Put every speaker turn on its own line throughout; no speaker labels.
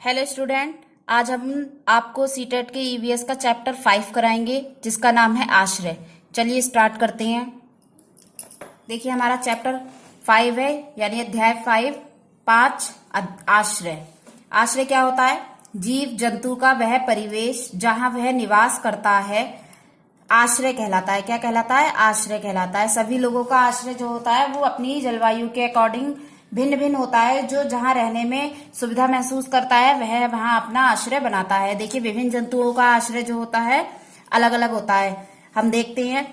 Hello student, आज हम आपको सीटेट के ईवीएस का चैप्टर 5 कराएंगे जिसका नाम है आश्रय। चलिए स्टार्ट करते हैं। देखिए हमारा चैप्टर 5 है, यानी अध्याय 5 आश्रय। आश्रय क्या होता है? जीव जंतु का वह परिवेश जहां वह निवास करता है आश्रय कहलाता है। क्या कहलाता है? आश्रय कहलाता है। सभी लोगों का आश्रय जो होता है वो अपनी जलवायु के अकॉर्डिंग भिन्न भिन्न होता है। जो जहां रहने में सुविधा महसूस करता है वह वहां अपना आश्रय बनाता है। देखिए विभिन्न जंतुओं का आश्रय जो होता है अलग अलग होता है। हम देखते हैं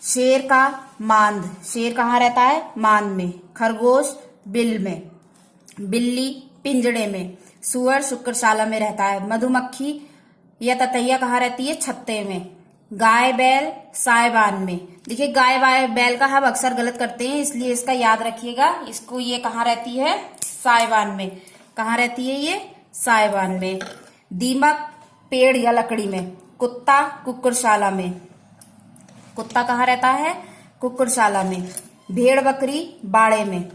शेर का मांद। शेर कहाँ रहता है? मांद में। खरगोश बिल में। बिल्ली पिंजड़े में। सुअर शुक्रशाला में रहता है। मधुमक्खी या ततैया कहाँ रहती है? छत्ते में। गाय बैल सायबान में। देखिए गाय बैल का हम अक्सर गलत करते हैं, इसलिए इसका याद रखिएगा। इसको ये कहाँ रहती है? सायबान में। कहाँ रहती है ये? सायबान में। दीमक पेड़ या लकड़ी में। कुत्ता कुक्कुरशाला में। कुत्ता कहाँ रहता है? कुक्कुरशाला में। भेड़ बकरी बाड़े में।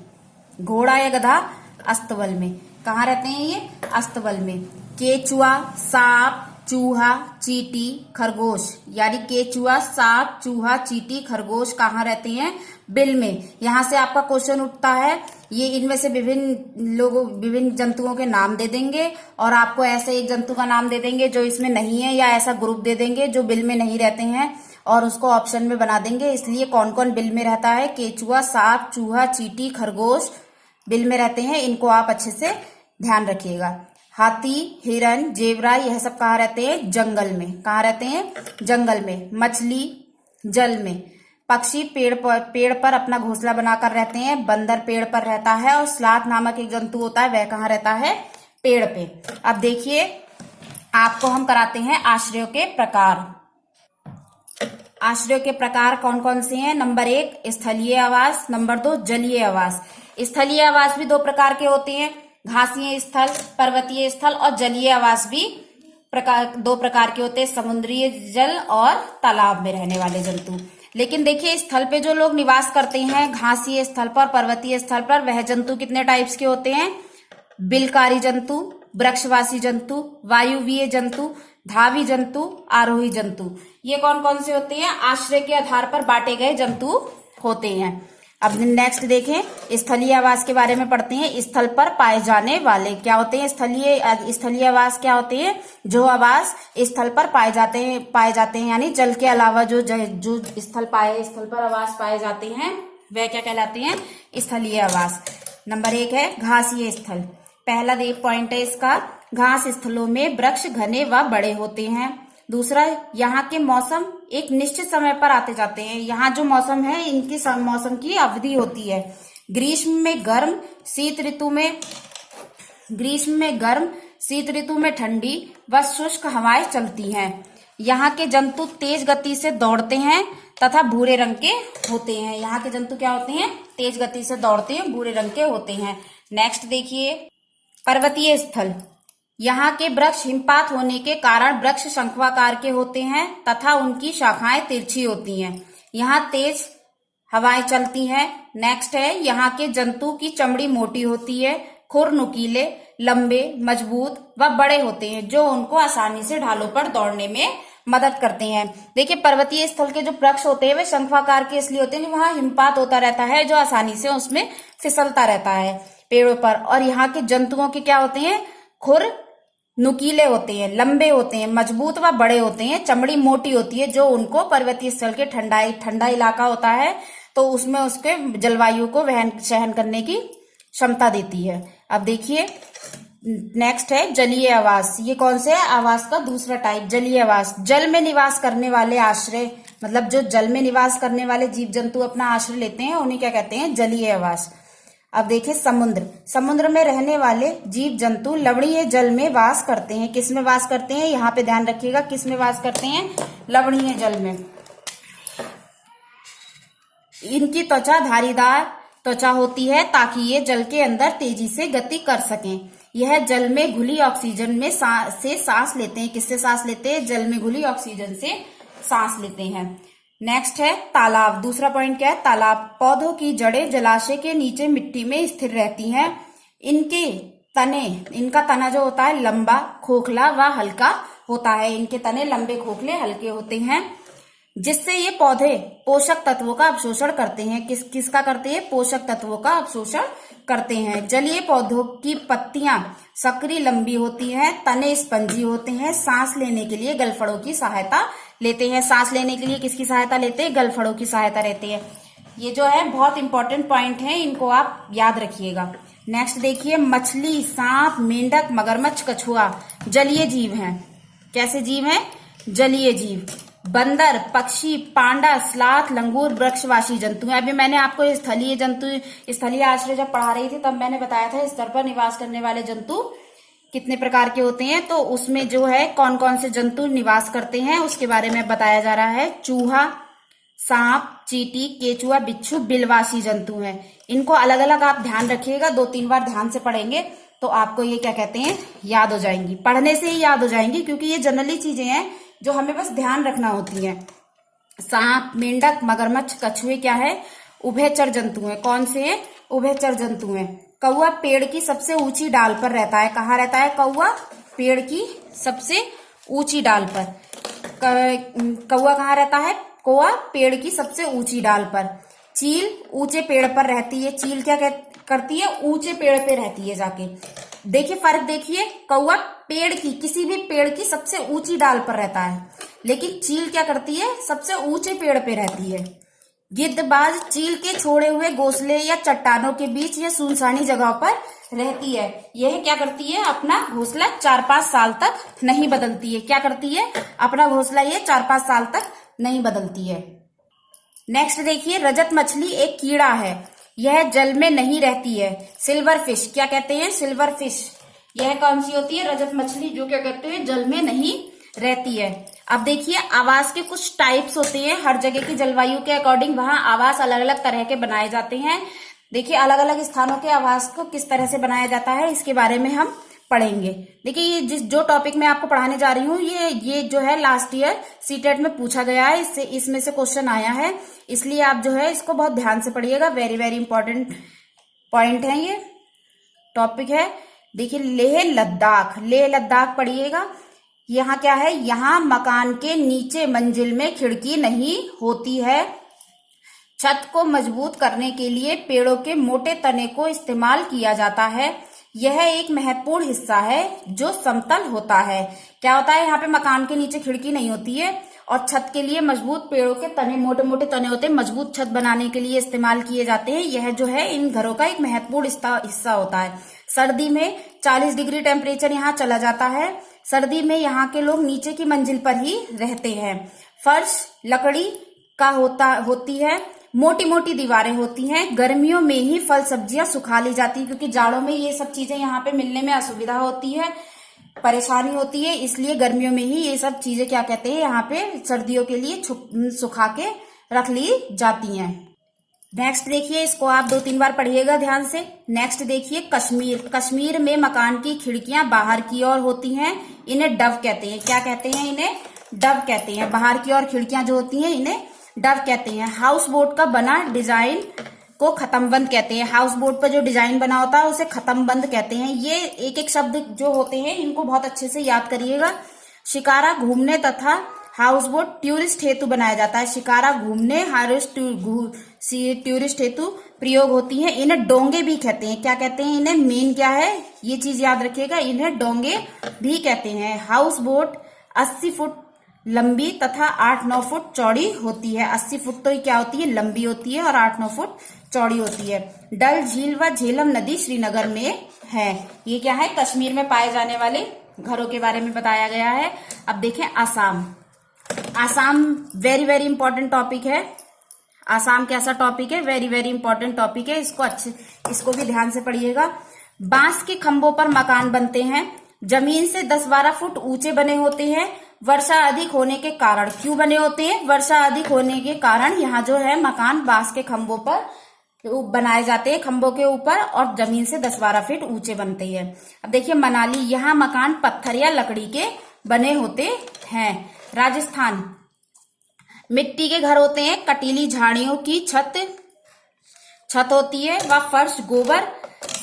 घोड़ा या गधा अस्तबल में। कहाँ रहते हैं ये? अस्तबल में। केचुआ सांप चूहा चींटी खरगोश, यानी केचुआ सांप चूहा चींटी खरगोश कहाँ रहते हैं? बिल में। यहां से आपका क्वेश्चन उठता है, ये इनमें से विभिन्न जंतुओं के नाम दे देंगे और आपको ऐसे एक जंतु का नाम दे देंगे जो इसमें नहीं है, या ऐसा ग्रुप दे देंगे जो बिल में नहीं रहते हैं और उसको ऑप्शन में बना देंगे। इसलिए कौन कौन बिल में रहता है? केचुआ सांप चूहा चींटी खरगोश बिल में रहते हैं। इनको आप अच्छे से ध्यान रखिएगा। हाथी हिरन जेबरा यह सब कहाँ रहते हैं? जंगल में। कहाँ रहते हैं? जंगल में। मछली जल में। पक्षी पेड़ पर अपना घोंसला बनाकर रहते हैं। बंदर पेड़ पर रहता है और स्लाथ नामक एक जंतु होता है, वह कहाँ रहता है? पेड़ पे। अब देखिए आपको हम कराते हैं आश्रयों के प्रकार। आश्रयों के प्रकार कौन कौन से हैं? नंबर 1 स्थलीय आवास, नंबर 2 जलीय आवास। स्थलीय आवास भी दो प्रकार के होते हैं, घासीय स्थल पर्वतीय स्थल, और जलीय आवास भी दो प्रकार के होते हैं, समुद्री जल और तालाब में रहने वाले जंतु। लेकिन देखिए स्थल पे जो लोग निवास करते हैं घासीय स्थल पर पर्वतीय स्थल पर, वह जंतु कितने टाइप्स के होते हैं? बिलकारी जंतु, वृक्षवासी जंतु, वायुवीय जंतु, धावी जंतु, आरोही जंतु। ये कौन कौन से होते हैं? आश्रय के आधार पर बांटे गए जंतु होते हैं। अब नेक्स्ट देखें, स्थलीय आवास के बारे में पढ़ते हैं। स्थल पर पाए जाने वाले क्या होते हैं? स्थलीय आवास क्या होते हैं? जो आवास स्थल पर पाए जाते हैं, यानी जल के अलावा जो स्थल पर आवास पाए जाते हैं वह क्या कहलाते हैं? स्थलीय आवास। नंबर 1 है घासीय स्थल। पहला पॉइंट है इसका, घास स्थलों में वृक्ष घने व बड़े होते हैं। दूसरा, यहाँ के मौसम एक निश्चित समय पर आते जाते हैं। यहाँ जो मौसम है इनकी मौसम की अवधि होती है। ग्रीष्म में गर्म शीत ऋतु में ठंडी व शुष्क हवाएं चलती हैं। यहाँ के जंतु तेज गति से दौड़ते हैं तथा भूरे रंग के होते हैं। यहाँ के जंतु क्या होते हैं? तेज गति से दौड़ते हैं, भूरे रंग के होते हैं। नेक्स्ट देखिए पर्वतीय स्थल। यहाँ के वृक्ष हिमपात होने के कारण वृक्ष शंक्वाकार के होते हैं तथा उनकी शाखाएं तिरछी होती हैं। यहाँ तेज हवाएं चलती हैं। नेक्स्ट है यहाँ के जंतु की चमड़ी मोटी होती है, खुर नुकीले लंबे मजबूत व बड़े होते हैं, जो उनको आसानी से ढालों पर दौड़ने में मदद करते हैं। देखिए पर्वतीय स्थल के जो वृक्ष होते हैं वे शंक्वाकार के इसलिए होते हैं कि वहां हिमपात होता रहता है, जो आसानी से उसमें फिसलता रहता है पेड़ों पर। और यहाँ के जंतुओं के क्या होते हैं? खुर नुकीले होते हैं, लंबे होते हैं, मजबूत व बड़े होते हैं, चमड़ी मोटी होती है, जो उनको पर्वतीय स्थल के ठंडा इलाका होता है तो उसमें उसके जलवायु को सहन करने की क्षमता देती है। अब देखिए नेक्स्ट है जलीय आवास। ये कौन से आवास का दूसरा टाइप? जलीय आवास। जल में निवास करने वाले आश्रय, मतलब जो जल में निवास करने वाले जीव जंतु अपना आश्रय लेते हैं उन्हें क्या कहते हैं? जलीय आवास। अब देखिए समुद्र में रहने वाले जीव जंतु लवणीय जल में वास करते हैं। किस में वास करते हैं? यहाँ पे ध्यान रखिएगा, किस में वास करते हैं? लवणीय जल में। इनकी त्वचा धारीदार त्वचा होती है ताकि ये जल के अंदर तेजी से गति कर सकें। यह जल में घुली ऑक्सीजन में से सांस लेते हैं। किससे सांस लेते हैं? जल में घुली ऑक्सीजन से सांस लेते हैं। नेक्स्ट है तालाब। दूसरा पॉइंट क्या है? तालाब। पौधों की जड़ें जलाशय के नीचे मिट्टी में स्थिर रहती हैं। इनके तने, इनका तना जो होता है लंबा, खोखला व हल्का होता है। इनके तने लंबे, खोखले, हल्के होते हैं, जिससे ये पौधे पोषक तत्वों का अवशोषण करते हैं। किसका करते हैं? पोषक तत्वों का अवशोषण करते हैं। जलीय पौधों की पत्तियां सक्रिय लंबी होती हैं, तने स्पंजी होते हैं, सांस लेने के लिए गलफड़ों की सहायता लेते हैं। सांस लेने के लिए किसकी सहायता लेते हैं? गलफड़ों की सहायता लेते हैं। ये जो है बहुत इंपॉर्टेंट पॉइंट है, इनको आप याद रखिएगा। नेक्स्ट देखिए, मछली, सांप, मेंढक, मगरमच्छ, कछुआ जलीय जीव हैं। कैसे जीव हैं? जलीय जीव। बंदर, पक्षी, पांडा, स्लाथ, लंगूर वृक्षवासी जंतु हैं। अभी मैंने आपको स्थलीय जंतु, स्थलीय आश्रय जब पढ़ा रही थी तब मैंने बताया था स्तर पर निवास करने वाले जंतु कितने प्रकार के होते हैं। तो उसमें जो है कौन कौन से जंतु निवास करते हैं उसके बारे में बताया जा रहा है। चूहा, सांप, चींटी, केचुआ, बिच्छू बिलवासी जंतु हैं। इनको अलग अलग आप ध्यान रखिएगा, 2-3 बार ध्यान से पढ़ेंगे तो आपको ये क्या कहते हैं, याद हो जाएंगी। पढ़ने से ही याद हो जाएंगी, क्योंकि ये जनरली चीजें हैं जो हमें बस ध्यान रखना होती है। सांप, मेंढक, मगरमच्छ, कछुए क्या है? उभयचर जंतु हैं। कौन से हैं? उभयचर जंतु हैं। कौवा पेड़ की सबसे ऊंची डाल पर रहता है। कहाँ रहता है कौवा? पेड़ की सबसे ऊंची डाल पर। कौवा कहाँ रहता है? कौवा पेड़ की सबसे ऊंची डाल पर। चील ऊंचे पेड़ पर रहती है। चील क्या करती है? ऊंचे पेड़ पे रहती है जाके। देखिए फर्क, देखिए कौवा पेड़ की, किसी भी पेड़ की सबसे ऊंची डाल पर रहता है, लेकिन चील क्या करती है? सबसे ऊंचे पेड़ पे रहती है। गिद्धबाज चील के छोड़े हुए घोंसले या चट्टानों के बीच या सुनसानी जगह पर रहती है। यह क्या करती है? अपना घोंसला 4-5 साल तक नहीं बदलती है। क्या करती है? अपना घोंसला ये 4-5 साल तक नहीं बदलती है। नेक्स्ट देखिए, रजत मछली एक कीड़ा है, यह जल में नहीं रहती है। सिल्वर फिश, क्या कहते हैं? Silver fish. यह कौन सी होती है? रजत मछली, जो क्या कहते हैं? जल में नहीं रहती है। अब देखिए, आवास के कुछ टाइप्स होते हैं। हर जगह की जलवायु के अकॉर्डिंग वहां आवास अलग अलग तरह के बनाए जाते हैं। देखिए अलग अलग स्थानों के आवास को किस तरह से बनाया जाता है, इसके बारे में हम पढ़ेंगे। देखिए ये जो टॉपिक मैं आपको पढ़ाने जा रही हूँ, ये जो है लास्ट ईयर सीटेट में पूछा गया है, इसमें से क्वेश्चन आया है, इसलिए आप जो है इसको बहुत ध्यान से पढ़िएगा। वेरी वेरी इंपॉर्टेंट पॉइंट है, ये टॉपिक है। देखिए लेह लद्दाख, लेह लद्दाख पढ़िएगा। यहाँ क्या है? यहाँ मकान के नीचे मंजिल में खिड़की नहीं होती है। छत को मजबूत करने के लिए पेड़ों के मोटे तने को इस्तेमाल किया जाता है। यह एक महत्वपूर्ण हिस्सा है जो समतल होता है। क्या होता है? यहाँ पे मकान के नीचे खिड़की नहीं होती है और छत के लिए मजबूत पेड़ों के तने, मोटे मोटे तने होते हैं, मजबूत छत बनाने के लिए इस्तेमाल किए जाते हैं। यह जो है इन घरों का एक महत्वपूर्ण हिस्सा होता है। सर्दी में 40 डिग्री टेम्परेचर यहाँ चला जाता है। सर्दी में यहाँ के लोग नीचे की मंजिल पर ही रहते हैं। फर्श लकड़ी का होती है। मोटी मोटी दीवारें होती हैं। गर्मियों में ही फल सब्जियां सुखा ली जाती है, क्योंकि जाड़ों में ये सब चीजें यहाँ पे मिलने में असुविधा होती है, परेशानी होती है, इसलिए गर्मियों में ही ये सब चीजें क्या कहते हैं, यहाँ पे सर्दियों के लिए सुखा के रख ली जाती हैं। नेक्स्ट देखिए, इसको आप 2-3 बार पढ़िएगा ध्यान से। नेक्स्ट देखिए कश्मीर। कश्मीर में मकान की खिड़कियां बाहर की ओर होती हैं। इन्हें डव कहते हैं। क्या कहते हैं? इन्हें डव कहते हैं। बाहर की ओर खिड़कियां जो होती हैं इन्हें डव कहते हैं। हाउस बोट का बना डिजाइन को खत्म बंद कहते हैं। हाउस बोट पर जो डिजाइन बना होता है उसे खत्म बंद कहते हैं। ये एक एक शब्द जो होते हैं इनको बहुत अच्छे से याद करिएगा। शिकारा घूमने तथा हाउस बोट टूरिस्ट हेतु बनाया जाता है। शिकारा घूमने, टूरिस्ट हेतु प्रयोग होती है। इन्हें डोंगे भी कहते हैं। क्या कहते हैं? इन्हें मेन क्या है, ये चीज याद रखिएगा, इन्हें डोंगे भी कहते हैं। हाउस बोट 80 फुट लंबी तथा 8-9 फुट चौड़ी होती है। 80 फुट तो क्या होती है? लंबी होती है और 8-9 फुट चौड़ी होती है। डल झील व झेलम नदी श्रीनगर में है। ये क्या है? कश्मीर में पाए जाने वाले घरों के बारे में बताया गया है। अब देखें Assam. Assam very very important topic है। आसाम कैसा टॉपिक है? वेरी वेरी इंपॉर्टेंट टॉपिक है। इसको भी ध्यान से पढ़िएगा। बांस के खंभों पर मकान बनते हैं। जमीन से 10-12 फुट ऊंचे बने होते हैं। वर्षा अधिक होने के कारण, क्यों बने होते हैं? वर्षा अधिक होने के कारण यहाँ जो है मकान बांस के खंभों पर बनाए जाते हैं, खंभों के ऊपर, और जमीन से 10-12 फीट ऊंचे बनते हैं। अब देखिए मनाली, यहाँ मकान पत्थर या लकड़ी के बने होते हैं। राजस्थान, मिट्टी के घर होते हैं। कटीली झाड़ियों की छत होती है व फर्श गोबर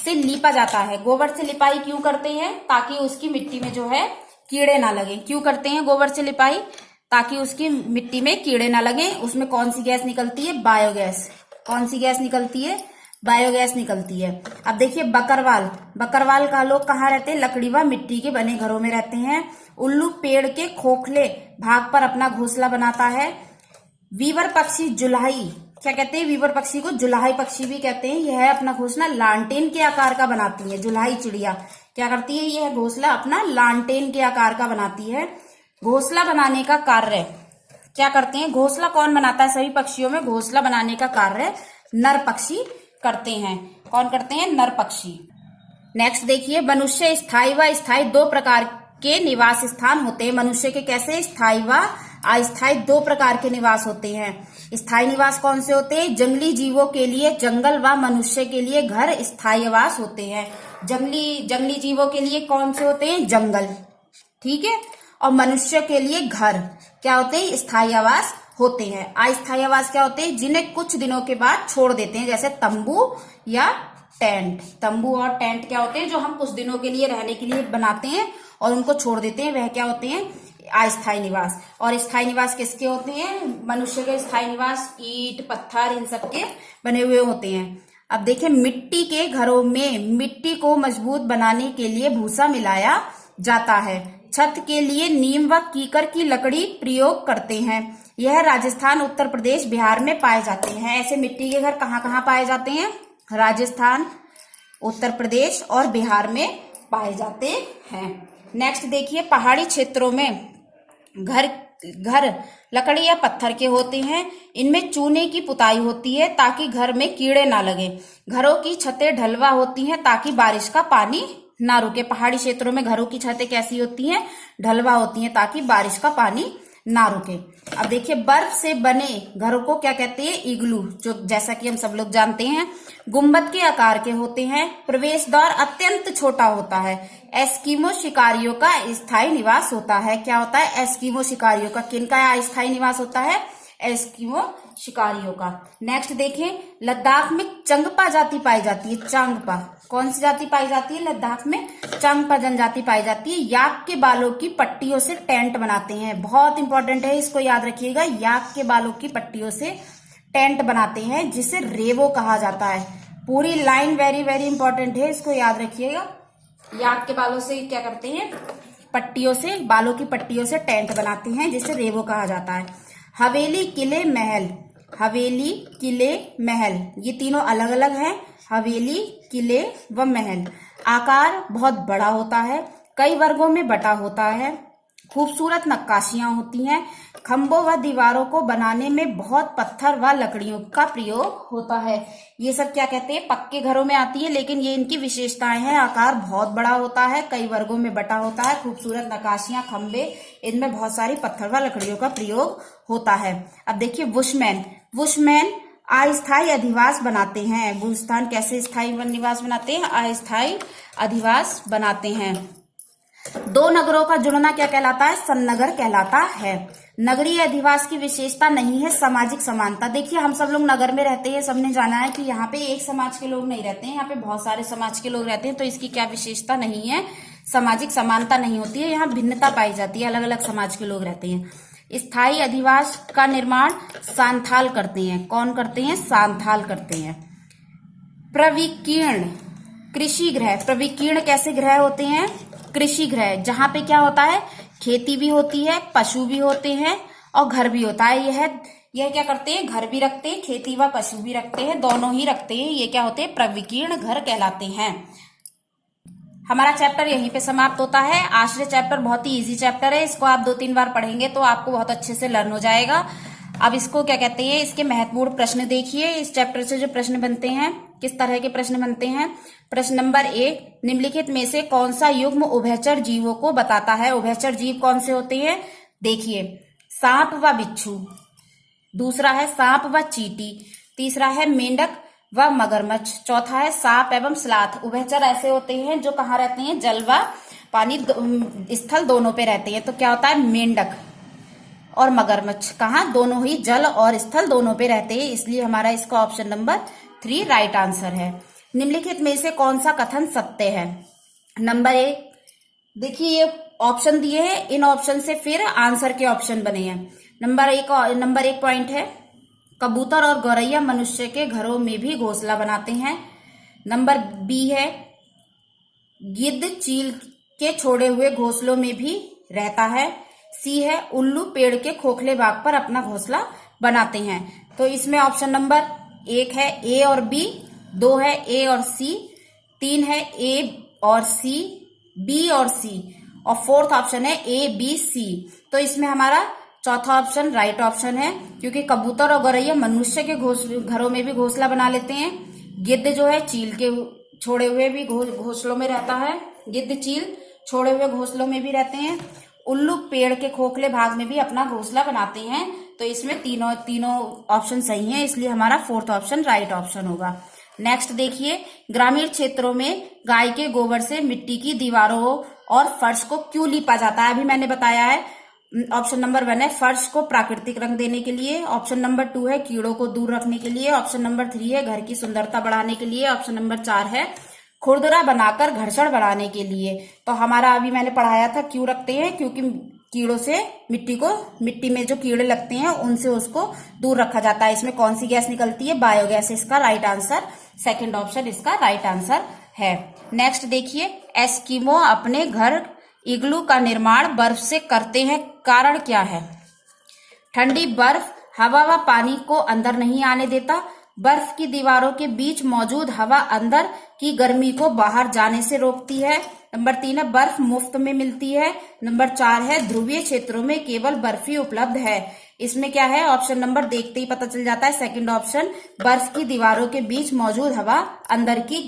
से लीपा जाता है। गोबर से लिपाई क्यों करते हैं? ताकि उसकी मिट्टी में जो है कीड़े ना लगे। क्यों करते हैं गोबर से लिपाई? ताकि उसकी मिट्टी में कीड़े ना लगे। उसमें कौन सी गैस निकलती है? बायोगैस। कौन सी गैस निकलती है? बायोगैस निकलती है। अब देखिए बकरवाल। बकरवाल का लोग कहाँ रहते हैं? लकड़ी व मिट्टी के बने घरों में रहते हैं। उल्लू पेड़ के खोखले भाग पर अपना घोंसला बनाता है। वीवर पक्षी जुलाही, क्या कहते हैं? वीवर पक्षी को जुलाही पक्षी भी कहते हैं। यह अपना घोंसला लालटेन के आकार का बनाती है। जुलाही चिड़िया क्या करती है? यह घोंसला अपना लालटेन के आकार का बनाती है। घोंसला बनाने का कार्य क्या करते हैं? घोंसला कौन बनाता है? सभी पक्षियों में घोंसला बनाने का कार्य नर पक्षी करते हैं। कौन करते हैं? नर पक्षी। नेक्स्ट देखिए, मनुष्य स्थायी व अस्थायी दो प्रकार के निवास स्थान होते हैं। मनुष्य के कैसे? स्थायी व अस्थायी दो प्रकार के निवास होते हैं। स्थायी निवास कौन से होते हैं? जंगली जीवों के लिए जंगल व मनुष्य के लिए घर स्थायी आवास होते हैं। जंगली जीवों के लिए कौन से होते हैं? जंगल, ठीक है। और मनुष्य के लिए घर क्या होते हैं? स्थायी आवास होते हैं। अस्थायी आवास क्या होते हैं? जिन्हें कुछ दिनों के बाद छोड़ देते हैं, जैसे तंबू या टेंट। तंबू और टेंट क्या होते हैं? जो हम कुछ दिनों के लिए रहने के लिए बनाते हैं और उनको छोड़ देते हैं, वह क्या होते हैं? अस्थायी निवास। और स्थायी निवास किसके होते हैं? मनुष्य के स्थायी निवास ईंट पत्थर इन सब के बने हुए होते हैं। अब देखिए, मिट्टी के घरों में मिट्टी को मजबूत बनाने के लिए भूसा मिलाया जाता है। छत के लिए नीम व कीकर की लकड़ी प्रयोग करते हैं। यह राजस्थान, उत्तर प्रदेश, बिहार में पाए जाते हैं। ऐसे मिट्टी के घर कहाँ कहाँ पाए जाते हैं? राजस्थान, उत्तर प्रदेश और बिहार में पाए जाते हैं। नेक्स्ट देखिए, पहाड़ी क्षेत्रों में घर लकड़ी या पत्थर के होते हैं। इनमें चूने की पुताई होती है ताकि घर में कीड़े ना लगे। घरों की छतें ढलवा होती हैं ताकि बारिश का पानी ना रुके। पहाड़ी क्षेत्रों में घरों की छतें कैसी होती हैं? ढलवा होती हैं ताकि बारिश का पानी ना रुके। अब देखिए, बर्फ से बने घरों को क्या कहते हैं? इग्लू, जो जैसा कि हम सब लोग जानते हैं गुंबद के आकार के होते हैं। प्रवेश द्वार अत्यंत छोटा होता है। एस्किमो शिकारियों का स्थायी निवास होता है। क्या होता है? एस्किमो शिकारियों का। किनका स्थायी निवास होता है? एस्किमो शिकारियों का। नेक्स्ट देखें, लद्दाख में चंगपा जाति पाई जाती है। चांगपा कौन सी जाति पाई जाती है? लद्दाख में चांगपा जनजाति पाई जाती है। याक के बालों की पट्टियों से टेंट बनाते हैं। बहुत इंपॉर्टेंट है, इसको याद रखिएगा। याक के बालों की पट्टियों से टेंट बनाते हैं, जिसे रेवो कहा जाता है। पूरी लाइन वेरी वेरी इंपॉर्टेंट है, इसको याद रखिएगा। याक के बालों से क्या करते हैं? पट्टियों से, बालों की पट्टियों से टेंट बनाते हैं, जिसे रेवो कहा जाता है। हवेली, किले, महल। हवेली, किले, महल, ये तीनों अलग अलग हैं। हवेली, किले व महल। आकार बहुत बड़ा होता है, कई वर्गों में बटा होता है। खूबसूरत नक्काशियां होती हैं। खंभों व दीवारों को बनाने में बहुत पत्थर व लकड़ियों का प्रयोग होता है। ये सब क्या कहते हैं? पक्के घरों में आती है, लेकिन ये इनकी विशेषताएं हैं। आकार बहुत बड़ा होता है, कई वर्गों में बटा होता है, खूबसूरत नक्काशियां, खंभे, इनमें बहुत सारी पत्थर व लकड़ियों का प्रयोग होता है। अब देखिए, बुशमैन अस्थायी अधिवास बनाते हैं। बुशमैन कैसे स्थायी निवास बनाते हैं? अस्थायी अधिवास बनाते हैं। दो नगरों का जुड़ना क्या कहलाता है? सन्नगर कहलाता है। नगरीय अधिवास की विशेषता नहीं है सामाजिक समानता। देखिए, हम सब लोग नगर में रहते हैं, सबने जाना है कि यहाँ पे एक समाज के लोग नहीं रहते हैं, यहाँ पे बहुत सारे समाज के लोग रहते हैं। तो इसकी क्या विशेषता नहीं है? सामाजिक समानता नहीं होती है, यहाँ भिन्नता पाई जाती है, अलग अलग समाज के लोग रहते हैं। स्थायी अधिवास का निर्माण सांथाल करते हैं। कौन करते हैं? सांथाल करते हैं। प्रविकीर्ण कृषि गृह। प्रविकीर्ण कैसे गृह होते हैं? कृषि गृह, जहां पे क्या होता है? खेती भी होती है, पशु भी होते हैं और घर भी होता है। यह क्या करते हैं? घर भी रखते हैं, खेती व पशु भी रखते हैं, दोनों ही रखते हैं। ये क्या होते हैं? प्रविकीर्ण घर कहलाते हैं। हमारा चैप्टर यहीं पे समाप्त होता है। आश्रय चैप्टर बहुत ही इजी चैप्टर है, इसको आप 2-3 बार पढ़ेंगे तो आपको बहुत अच्छे से लर्न हो जाएगा। अब इसको क्या कहते हैं? इसके महत्वपूर्ण प्रश्न देखिए। इस चैप्टर से जो प्रश्न बनते हैं, किस तरह के प्रश्न बनते हैं? प्रश्न नंबर 1, निम्नलिखित में से कौन सा युग्म उभयचर जीवों को बताता है? उभयचर जीव कौन से होते हैं? देखिए, सांप व बिच्छू, दूसरा है सांप व चींटी, तीसरा है मेंढक व मगरमच्छ, चौथा है सांप एवं स्लाथ। उभयचर ऐसे होते हैं जो कहाँ रहते हैं? जल व पानी स्थल दोनों पे रहते हैं। तो क्या होता है? मेंढक और मगरमच्छ कहाँ? दोनों ही जल और स्थल दोनों पे रहते हैं, इसलिए हमारा इसका ऑप्शन नंबर 3 राइट आंसर है। निम्नलिखित में से कौन सा कथन सत्य है? नंबर 1, देखिए ये ऑप्शन दिए हैं, इन ऑप्शन से फिर आंसर के ऑप्शन बने हैं। नंबर एक पॉइंट है, कबूतर और गौरैया मनुष्य के घरों में भी घोंसला बनाते हैं। नंबर बी है, गिद्ध चील के छोड़े हुए घोंसलों में भी रहता है। सी है, उल्लू पेड़ के खोखले भाग पर अपना घोंसला बनाते हैं। तो इसमें ऑप्शन नंबर 1 है ए और बी, 2 है ए और सी, 3 है ए और सी, बी और सी, और 4th ऑप्शन है ए बी सी। तो इसमें हमारा चौथा ऑप्शन राइट ऑप्शन है, क्योंकि कबूतर और गौरैया मनुष्य के घरों में भी घोंसला बना लेते हैं। गिद्ध जो है चील के छोड़े हुए भी घोंसलों में रहता है, गिद्ध चील छोड़े हुए घोंसलों में भी रहते हैं। उल्लू पेड़ के खोखले भाग में भी अपना घोंसला बनाते हैं। तो इसमें तीनों ऑप्शन सही हैं, इसलिए हमारा 4th ऑप्शन राइट ऑप्शन होगा। नेक्स्ट देखिए, ग्रामीण क्षेत्रों में गाय के गोबर से मिट्टी की दीवारों और फर्श को क्यों लीपा जाता है? अभी मैंने बताया है। ऑप्शन नंबर 1 है फर्श को प्राकृतिक रंग देने के लिए। ऑप्शन नंबर 2 है कीड़ों को दूर रखने के लिए। ऑप्शन नंबर 3 है घर की सुंदरता बढ़ाने के लिए। ऑप्शन नंबर 4 है खुरदरा बनाकर घर्षण बढ़ाने के लिए। तो हमारा अभी मैंने पढ़ाया था क्यों रखते हैं, क्योंकि कीड़ों से मिट्टी में जो कीड़े लगते हैं उनसे उसको दूर रखा जाता है। इसमें कौन सी गैस निकलती है? बायोगैस। इसका राइट आंसर 2nd ऑप्शन इसका राइट आंसर है। नेक्स्ट देखिए, एस्किमो अपने घर इग्लू का निर्माण बर्फ से करते हैं, कारण क्या है? ठंडी बर्फ हवा व पानी को अंदर नहीं आने देता। बर्फ की दीवारों के बीच मौजूद हवा अंदर की गर्मी को बाहर जाने से रोकती है। नंबर 3 है बर्फ मुफ्त में मिलती है। नंबर 4 है ध्रुवीय क्षेत्रों में केवल बर्फ ही उपलब्ध है। इसमें क्या है? ऑप्शन नंबर देखते ही पता चल जाता है, 2nd ऑप्शन, बर्फ की दीवारों के बीच मौजूद हवा अंदर की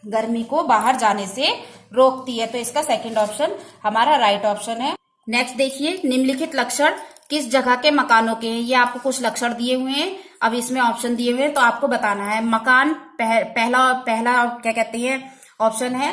गर्मी को बाहर जाने से रोकती है। तो इसका 2nd ऑप्शन हमारा राइट ऑप्शन है। नेक्स्ट देखिए, निम्नलिखित लक्षण किस जगह के मकानों के हैं? ये आपको कुछ लक्षण दिए हुए हैं, अब इसमें ऑप्शन दिए हुए हैं, तो आपको बताना है। मकान पहला क्या कहते हैं ऑप्शन है,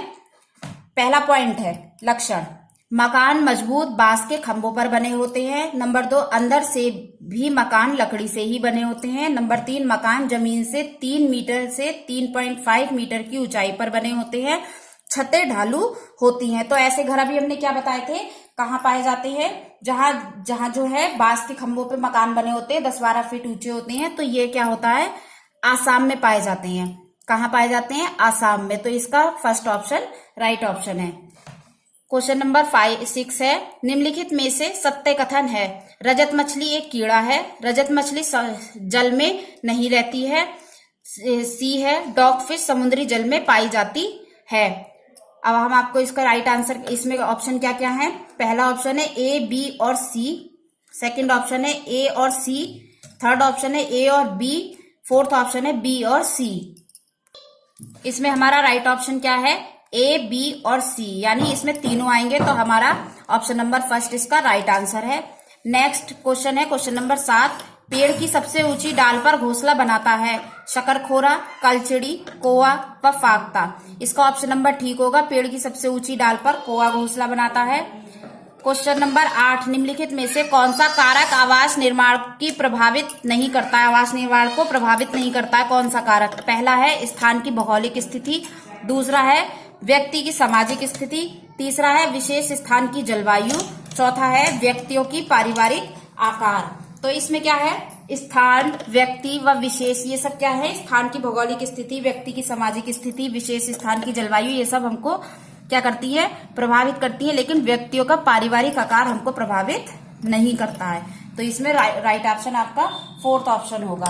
पहला पॉइंट है लक्षण, मकान मजबूत बांस के खंभों पर बने होते हैं। नंबर 2, अंदर से भी मकान लकड़ी से ही बने होते हैं। नंबर 3, मकान जमीन से 3 मीटर से 3.5 मीटर की ऊंचाई पर बने होते हैं। छतें ढालू होती हैं। तो ऐसे घर अभी हमने क्या बताए थे, कहाँ पाए जाते हैं? जहां जो है बांस के खंभों पे मकान बने होते हैं, 10-12 फीट ऊंचे होते हैं। तो ये क्या होता है? आसाम में पाए जाते हैं। कहाँ पाए जाते हैं? आसाम में। तो इसका 1st ऑप्शन राइट ऑप्शन है। क्वेश्चन नंबर 6 है, निम्नलिखित में से सत्य कथन है? रजत मछली एक कीड़ा है। रजत मछली जल में नहीं रहती है। सी है, डॉग फिश समुद्री जल में पाई जाती है। अब हम आपको इसका राइट आंसर, इसमें ऑप्शन क्या क्या है? पहला ऑप्शन है ए, बी और सी। 2nd ऑप्शन है ए और सी। 3rd ऑप्शन है ए और बी। 4th ऑप्शन है बी और सी। इसमें हमारा राइट ऑप्शन क्या है? ए, बी और सी, यानी इसमें तीनों आएंगे। तो हमारा ऑप्शन नंबर 1 इसका राइट आंसर है। नेक्स्ट क्वेश्चन है क्वेश्चन नंबर 7, पेड़ की सबसे ऊंची डाल पर घोंसला बनाता है? शकरखोरा, कलचड़ी, कौवा व फाख्ता। इसका ऑप्शन नंबर ठीक होगा, पेड़ की सबसे ऊंची डाल पर कौवा घोंसला बनाता है। क्वेश्चन नंबर 8, निम्नलिखित में से कौन सा कारक आवास निर्माण की प्रभावित नहीं करता है? आवास निर्माण को प्रभावित नहीं करता है, कौन सा कारक? पहला है स्थान की भौगोलिक स्थिति। दूसरा है व्यक्ति की सामाजिक स्थिति। तीसरा है विशेष स्थान की जलवायु। चौथा है व्यक्तियों की पारिवारिक आकार। तो इसमें क्या है? स्थान, व्यक्ति व विशेष, ये सब क्या है? स्थान की भौगोलिक स्थिति, व्यक्ति की सामाजिक स्थिति, विशेष स्थान की जलवायु, ये सब हमको क्या करती है? प्रभावित करती है। लेकिन व्यक्तियों का पारिवारिक आकार हमको प्रभावित नहीं करता है। तो इसमें राइट ऑप्शन आपका 4th ऑप्शन होगा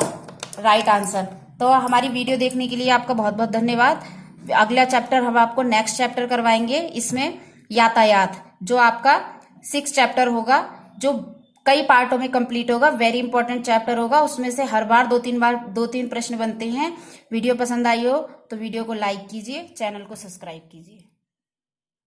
राइट आंसर। तो हमारी वीडियो देखने के लिए आपका बहुत बहुत धन्यवाद। अगला चैप्टर हम आपको नेक्स्ट चैप्टर करवाएंगे, इसमें यातायात, जो आपका 6 चैप्टर होगा, जो कई पार्टों में कंप्लीट होगा। वेरी इंपॉर्टेंट चैप्टर होगा। उसमें से हर बार 2-3 प्रश्न बनते हैं। वीडियो पसंद आई हो तो वीडियो को लाइक कीजिए, चैनल को सब्सक्राइब कीजिए।